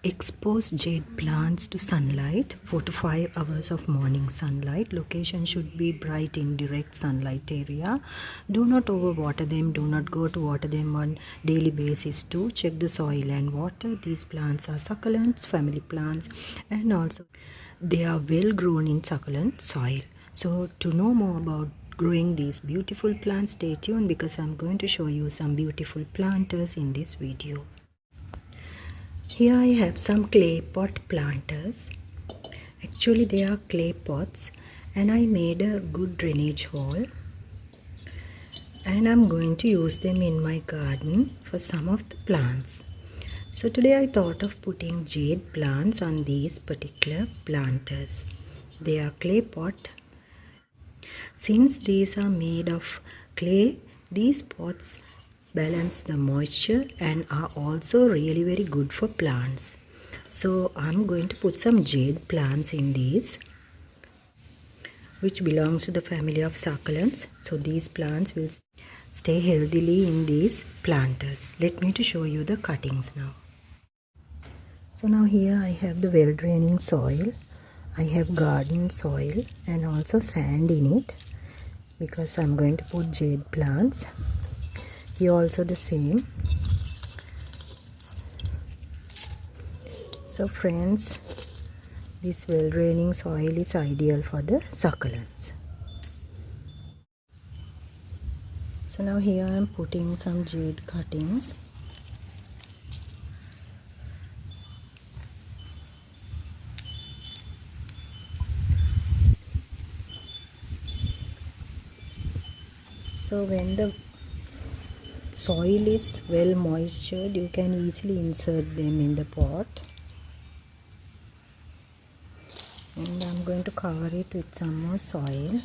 Expose jade plants to sunlight, 4 to 5 hours of morning sunlight. Location should be bright in direct sunlight area. Do not overwater them. Do not go to water them on daily basis too. Check the soil and water. These plants are succulents, family plants, and also they are well grown in succulent soil. So to know more about growing these beautiful plants, stay tuned because I'm going to show you some beautiful planters in this video. Here I have some clay pot planters. Actually they are clay pots and I made a good drainage hole and I'm going to use them in my garden for some of the plants. So today I thought of putting jade plants on these particular planters. They are clay pot. Since these are made of clay, these pots balance the moisture and are also really very good for plants. So I'm going to put some jade plants in these, which belongs to the family of succulents. So these plants will stay healthily in these planters. Let me to show you the cuttings now. So now here I have the well draining soil. I have garden soil and also sand in it because I'm going to put jade plants. Here also the same. So friends, this well draining soil is ideal for the succulents. So now here I am putting some jade cuttings. So when the soil is well moistured, you can easily insert them in the pot. And I'm going to cover it with some more soil.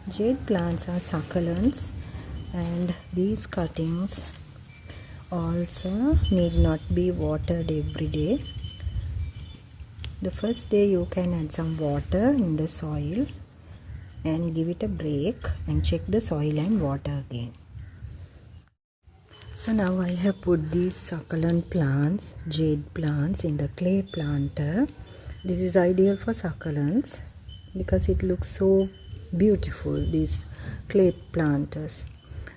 Jade plants are succulents and these cuttings also need not be watered every day. The first day you can add some water in the soil and give it a break and check the soil and water again. So now I have put these succulent plants, jade plants, in the clay planter. This is ideal for succulents because it looks so beautiful, these clay planters.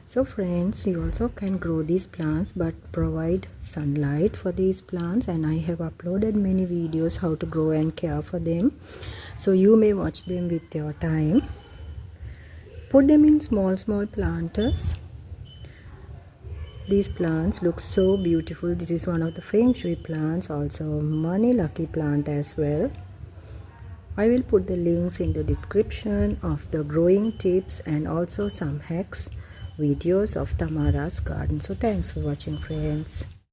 So friends, you also can grow these plants but provide sunlight for these plants, and I have uploaded many videos how to grow and care for them. So you may watch them with your time. Put them in small planters. These plants look so beautiful. This is one of the feng shui plants, also money lucky plant as well. I will put the links in the description of the growing tips and also some hacks videos of Tamara's garden. So thanks for watching friends.